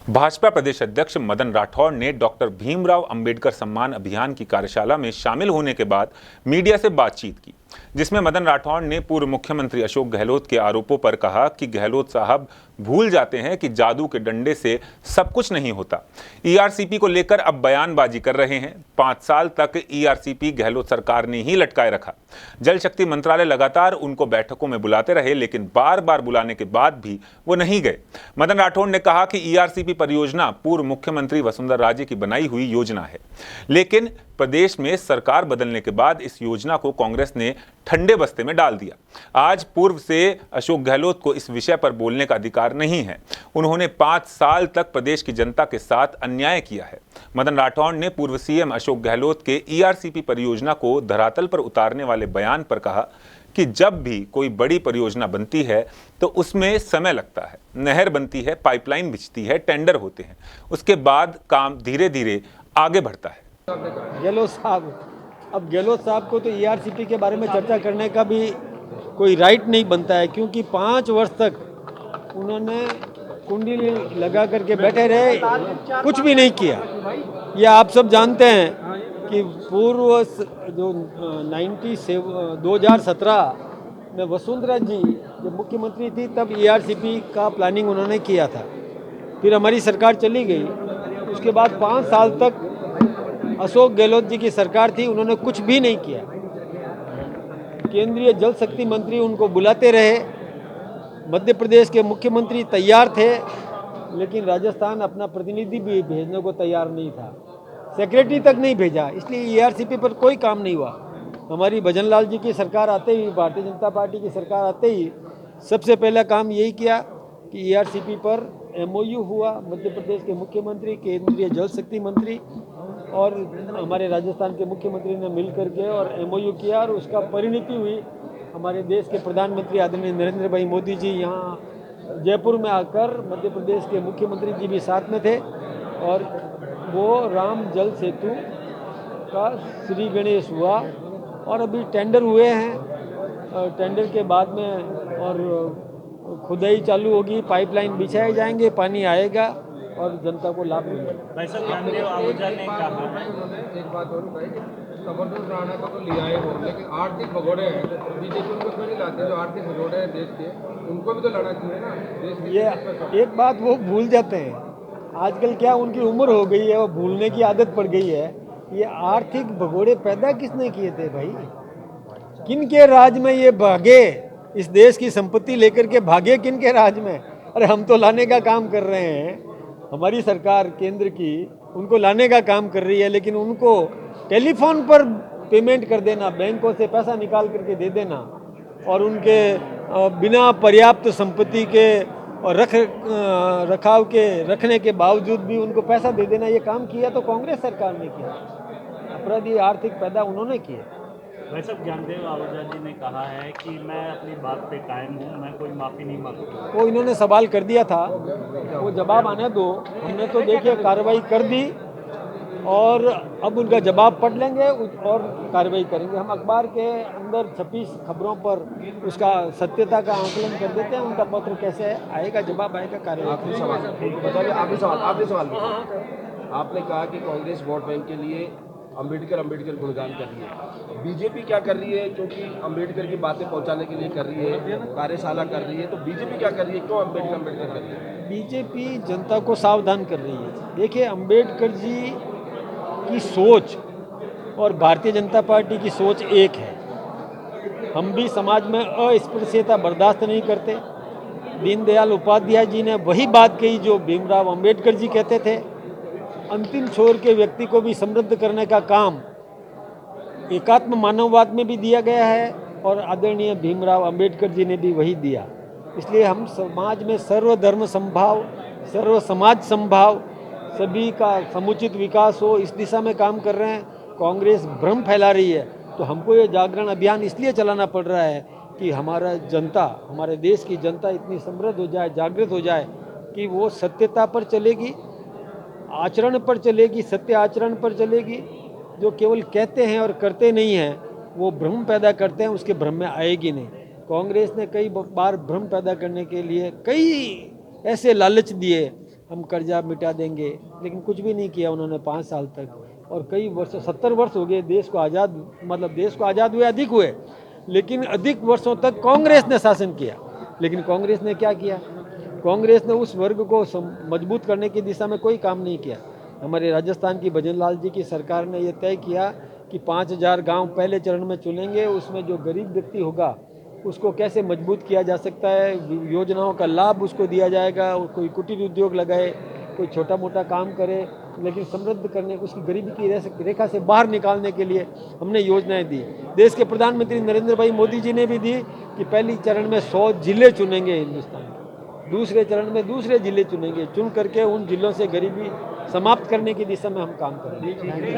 भाजपा प्रदेश अध्यक्ष मदन राठौड़ ने डॉक्टर भीमराव अंबेडकर सम्मान अभियान की कार्यशाला में शामिल होने के बाद मीडिया से बातचीत की, जिसमें मदन राठौड़ ने पूर्व मुख्यमंत्री अशोक गहलोत के आरोपों पर कहा कि गहलोत साहब भूल जाते हैं कि जादू के डंडे से सब कुछ नहीं होता। ईआरसीपी को लेकर अब बयानबाजी कर रहे हैं। 5 साल तक ईआरसीपी गहलोत सरकार ने ही लटकाए रखा। जल शक्ति मंत्रालय लगातार उनको बैठकों में बुलाते रहे, लेकिन बार बार बुलाने के बाद भी वो नहीं गए। मदन राठौड़ ने कहा कि ईआरसीपी परियोजना पूर्व मुख्यमंत्री वसुंधरा राजे की बनाई हुई योजना है, लेकिन प्रदेश में सरकार बदलने के बाद इस योजना को कांग्रेस ने ठंडे बस्ते में डाल दिया। आज पूर्व से अशोक गहलोत को इस विषय पर बोलने का अधिकार नहीं है। उन्होंने 5 साल तक प्रदेश की जनता के साथ अन्याय किया है। मदन राठौड़ ने पूर्व सीएम अशोक गहलोत के ईआरसीपी परियोजना को धरातल पर उतारने वाले बयान पर कहा कि जब भी कोई बड़ी परियोजना बनती है तो उसमें समय लगता है। नहर बनती है, पाइपलाइन बिछती है, टेंडर होते हैं, उसके बाद काम धीरे धीरे आगे बढ़ता है। गहलोत साहब को तो ईआरसीपी के बारे में चर्चा करने का भी कोई राइट नहीं बनता है, क्योंकि 5 वर्ष तक उन्होंने कुंडी लगा करके बैठे रहे, कुछ भी नहीं किया। यह आप सब जानते हैं कि पूर्व जो 2017 में वसुंधरा जी जब मुख्यमंत्री थी तब ईआरसीपी का प्लानिंग उन्होंने किया था। फिर हमारी सरकार चली गई, उसके बाद 5 साल तक अशोक गहलोत जी की सरकार थी, उन्होंने कुछ भी नहीं किया। केंद्रीय जल शक्ति मंत्री उनको बुलाते रहे, मध्य प्रदेश के मुख्यमंत्री तैयार थे, लेकिन राजस्थान अपना प्रतिनिधि भी भेजने को तैयार नहीं था, सेक्रेटरी तक नहीं भेजा। इसलिए ईआरसीपी पर कोई काम नहीं हुआ। हमारी भजन लाल जी की सरकार आते ही, भारतीय जनता पार्टी की सरकार आते ही सबसे पहला काम यही किया कि ईआरसीपी पर एमओयू हुआ। मध्य प्रदेश के मुख्यमंत्री, केंद्रीय जल शक्ति मंत्री और हमारे राजस्थान के मुख्यमंत्री ने मिल करके और एमओयू किया, और उसका परिणति हुई। हमारे देश के प्रधानमंत्री आदरणीय नरेंद्र भाई मोदी जी यहाँ जयपुर में आकर, मध्य प्रदेश के मुख्यमंत्री जी भी साथ में थे, और वो राम जल सेतु का श्री गणेश हुआ। और अभी टेंडर हुए हैं, टेंडर के बाद में और खुदाई चालू होगी, पाइपलाइन बिछाए जाएंगे, पानी आएगा और जनता को लाभ मिलेगा। भाई साहब, ज्ञानदेव आहूजा ने कहा, एक बात और भाई, संवर्धन राणा को तो लिया है वो, लेकिन आर्थिक भगोड़े हैं, बीजेपी उनको क्यों नहीं लाते? जो आर्थिक भगोड़े हैं देश के, उनको भी तो लड़ना चाहिए ना देश के। ये एक बात वो भूल जाते हैं, आजकल क्या उनकी उम्र हो गई है, वो भूलने की आदत पड़ गई है। ये आर्थिक भगोड़े पैदा किसने किए थे भाई? किन के राज में ये भागे? इस देश की संपत्ति लेकर के भागे किन के राज में? अरे हम तो लाने का काम कर रहे हैं, हमारी सरकार केंद्र की उनको लाने का काम कर रही है, लेकिन उनको टेलीफोन पर पेमेंट कर देना, बैंकों से पैसा निकाल करके दे देना, और उनके बिना पर्याप्त संपत्ति के और रखाव के रखने के बावजूद भी उनको पैसा दे देना, ये काम किया तो कांग्रेस सरकार ने किया। अपराधी आर्थिक पैदा उन्होंने किए। भाई साहब, ज्ञानदेव आहूजा जी ने कहा है कि मैं अपनी बात पे कायम हूँ, मैं कोई माफ़ी नहीं मांगूंगा। वो इन्होंने सवाल कर दिया था, वो जवाब आने दो। हमने तो देखिए कार्रवाई कर दी, और अब उनका जवाब पढ़ लेंगे और कार्रवाई करेंगे। हम अखबार के अंदर छपी खबरों पर उसका सत्यता का आंकलन कर देते हैं, उनका पत्र कैसे आएगा, जवाब आएगा, कार्रवाई। आखिरी सवाल आपने कहा कि कांग्रेस वोट बैंक के लिए अंबेडकर गुणगान कर रही है, बीजेपी क्या कर रही है? क्योंकि अंबेडकर की बातें पहुंचाने के लिए कर रही है, कार्यशाला कर रही है, तो बीजेपी क्या कर रही है? क्यों अंबेडकर कर रही है? बीजेपी जनता को सावधान कर रही है। देखिए, अंबेडकर जी की सोच और भारतीय जनता पार्टी की सोच एक है। हम भी समाज में अस्पृश्यता बर्दाश्त नहीं करते। दीनदयाल उपाध्याय जी ने वही बात कही जो भीमराव अंबेडकर जी कहते थे। अंतिम छोर के व्यक्ति को भी समृद्ध करने का काम एकात्म मानववाद में भी दिया गया है, और आदरणीय भीमराव अंबेडकर जी ने भी वही दिया। इसलिए हम समाज में सर्वधर्म समभाव, सर्व समाज समभाव, सभी का समुचित विकास हो, इस दिशा में काम कर रहे हैं। कांग्रेस भ्रम फैला रही है, तो हमको ये जागरण अभियान इसलिए चलाना पड़ रहा है कि हमारा जनता, हमारे देश की जनता इतनी समृद्ध हो जाए, जागृत हो जाए कि वो सत्यता पर चलेगी, आचरण पर चलेगी, सत्य आचरण पर चलेगी। जो केवल कहते हैं और करते नहीं हैं, वो भ्रम पैदा करते हैं, उसके भ्रम में आएगी नहीं। कांग्रेस ने कई बार भ्रम पैदा करने के लिए कई ऐसे लालच दिए हम कर्जा मिटा देंगे, लेकिन कुछ भी नहीं किया उन्होंने 5 साल तक। और कई वर्ष 70 वर्ष हो गए देश को आज़ाद, मतलब देश को आज़ाद हुए अधिक हुए, लेकिन अधिक वर्षों तक कांग्रेस ने शासन किया। लेकिन कांग्रेस ने क्या किया? कांग्रेस ने उस वर्ग को मजबूत करने की दिशा में कोई काम नहीं किया। हमारे राजस्थान की भजन लाल जी की सरकार ने यह तय किया कि 5000 गांव पहले चरण में चुनेंगे, उसमें जो गरीब व्यक्ति होगा उसको कैसे मजबूत किया जा सकता है, योजनाओं का लाभ उसको दिया जाएगा, कोई कुटीर उद्योग लगाए, कोई छोटा मोटा काम करे, लेकिन समृद्ध करने, उसकी गरीबी की रेखा से बाहर निकालने के लिए हमने योजनाएं दी। देश के प्रधानमंत्री नरेंद्र भाई मोदी जी ने भी दी कि पहली चरण में 100 जिले चुनेंगे हिंदुस्तान के, दूसरे चरण में दूसरे जिले चुनेंगे, चुन करके उन जिलों से गरीबी समाप्त करने की दिशा में हम काम करेंगे।